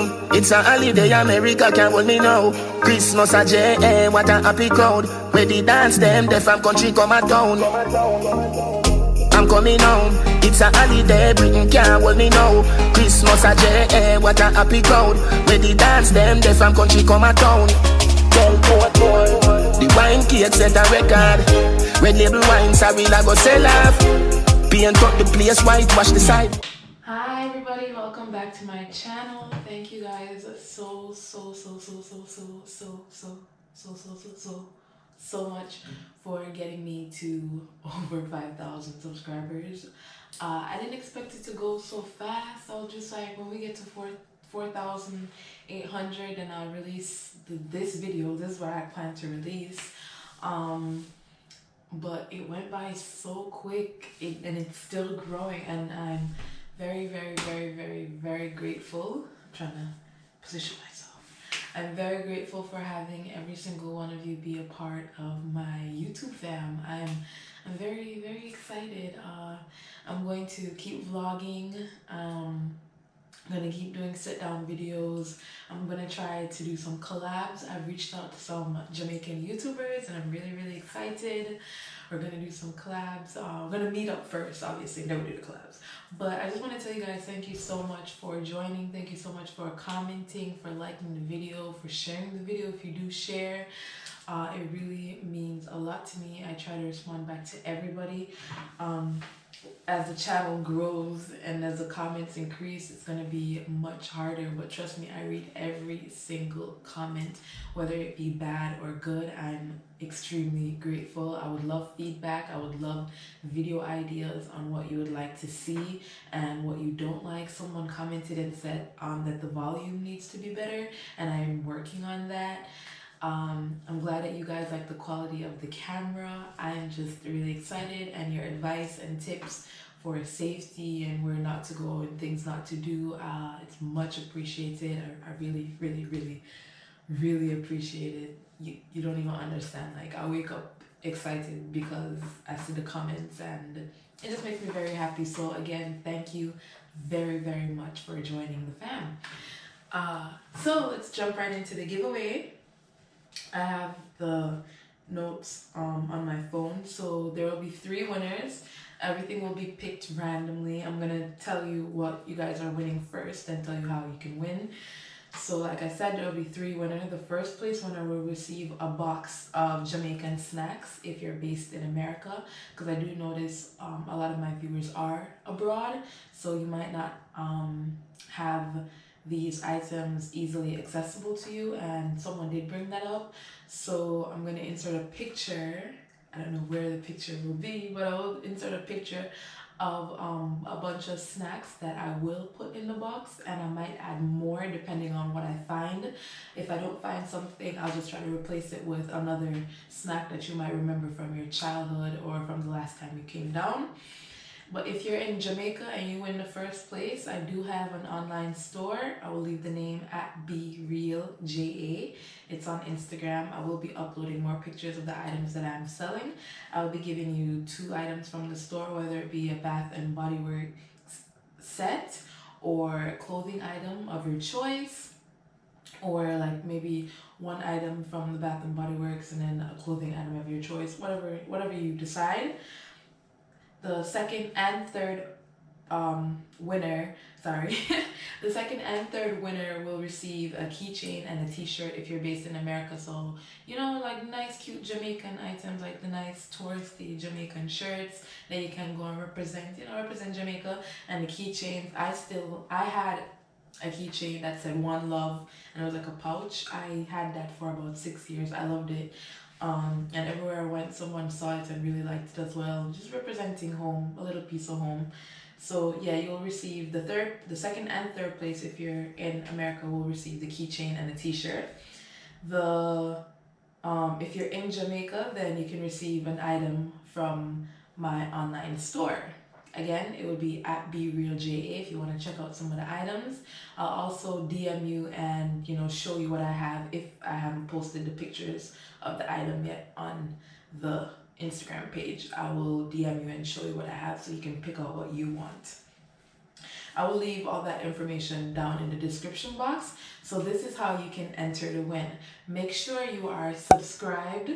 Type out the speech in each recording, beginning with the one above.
down. It's a holiday, America can't hold me now. Christmas a J.A., what a happy crowd. Where the dance them, they from country come a town. I'm coming home. It's a holiday, Britain can't hold me now. Christmas a J.A., what a happy crowd. Where the dance them, they from country come a town. The wine cake set a record. Red label wine, sorry, I go sell off. Paint up the place, whitewash the side. Hi everybody, welcome back to my channel. Thank you guys so much for getting me to over 5,000 subscribers. I didn't expect it to go so fast. I was just like, when we get to 4,800 and I'll release this video. This is what I plan to release. But it went by so quick, and it's still growing, and I'm very grateful. I'm trying to position myself. I'm very grateful for having every single one of you be a part of my YouTube fam. I'm very excited. I'm going to keep vlogging. I'm gonna keep doing sit-down videos. I'm gonna try to do some collabs. I've reached out to some Jamaican YouTubers and I'm really excited. We're gonna do some collabs. We're gonna meet up first, obviously, never do the collabs. But I just want to tell you guys, thank you so much for joining. Thank you so much for commenting, for liking the video, for sharing the video. If you do share, it really means a lot to me. I try to respond back to everybody. As the channel grows and as the comments increase, it's going to be much harder, but trust me, I read every single comment, whether it be bad or good. I'm extremely grateful. I would love feedback. I would love video ideas on what you would like to see and what you don't like. Someone commented and said that the volume needs to be better, and I'm working on that. I'm glad that you guys like the quality of the camera. I am just really excited, and your advice and tips for safety and where not to go and things not to do, it's much appreciated. I really appreciate it. You don't even understand. Like, I wake up excited because I see the comments and it just makes me very happy. So again, thank you very much for joining the fam. So let's jump right into the giveaway. I have the notes on my phone, so there will be 3 winners. Everything will be picked randomly. I'm gonna tell you what you guys are winning first, then tell you how you can win. So like I said, there will be 3 winners. The first place winner will receive a box of Jamaican snacks if you're based in America, because I do notice a lot of my viewers are abroad, so you might not have these items easily accessible to you, and someone did bring that up. So I'm going to insert a picture. I don't know where the picture will be, but I will insert a picture of a bunch of snacks that I will put in the box, and I might add more depending on what I find. If I don't find something, I'll just try to replace it with another snack that you might remember from your childhood or from the last time you came down. But if you're in Jamaica and you win the first place, I do have an online store. I will leave the name at BeRealJA. It's on Instagram. I will be uploading more pictures of the items that I'm selling. I will be giving you 2 items from the store, whether it be a Bath and Body Works set or a clothing item of your choice, or like maybe 1 item from the Bath and Body Works and then a clothing item of your choice, whatever you decide. The second and third winner, the second and third winner will receive a keychain and a t-shirt if you're based in America. So, you know, like nice cute Jamaican items, like the nice touristy Jamaican shirts that you can go and represent Jamaica. And the keychains, I had a keychain that said One Love, and it was like a pouch. I had that for about 6 years. I loved it. And everywhere I went, someone saw it and really liked it as well. Just representing home, a little piece of home. So yeah, you'll receive the second and third place if you're in America will receive the keychain and a t-shirt. If you're in Jamaica, then you can receive an item from my online store. Again, it would be at BeRealJA if you want to check out some of the items. I'll also DM you and, you know, show you what I have if I haven't posted the pictures of the item yet on the Instagram page. I will DM you and show you what I have so you can pick out what you want. I will leave all that information down in the description box. So this is how you can enter to win. Make sure you are subscribed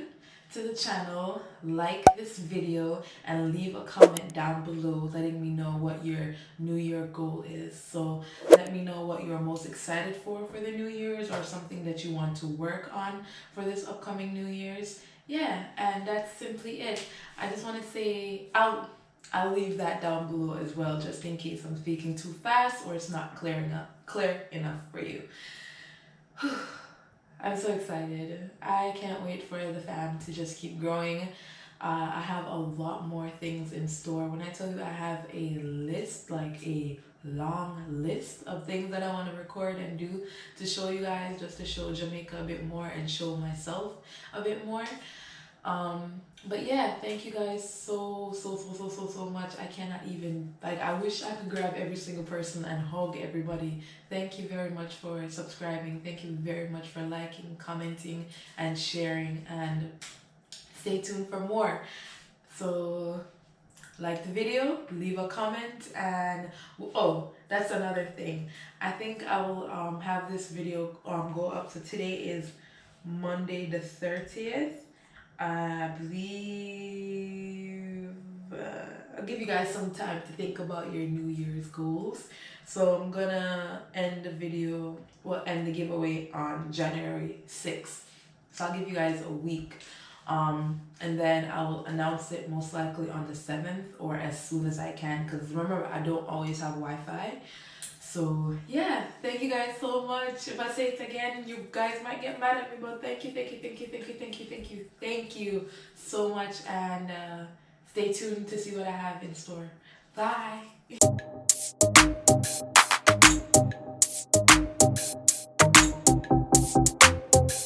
to the channel, like this video, and leave a comment down below letting me know what your New Year goal is. So let me know what you're most excited for the New Year's, or something that you want to work on for this upcoming New Year's. Yeah, and that's simply it. I just want to say I'll leave that down below as well, just in case I'm speaking too fast or it's not clear enough for you. I'm so excited. I can't wait for the fam to just keep growing. I have a lot more things in store. When I tell you I have a list, like a long list of things that I want to record and do to show you guys, just to show Jamaica a bit more and show myself a bit more. But yeah, thank you guys so much. I cannot even, like, I wish I could grab every single person and hug everybody. Thank you very much for subscribing. Thank you very much for liking, commenting, and sharing, and stay tuned for more. So like the video, leave a comment, and oh, that's another thing. I think I will have this video go up. So today is Monday the 30th. I believe I'll give you guys some time to think about your New Year's goals. So I'm gonna end the video, end the giveaway on January 6th. So I'll give you guys a week. And then I will announce it most likely on the 7th or as soon as I can, because remember, I don't always have Wi-Fi. So yeah, thank you guys so much. If I say it again, you guys might get mad at me, but thank you so much, and stay tuned to see what I have in store. Bye.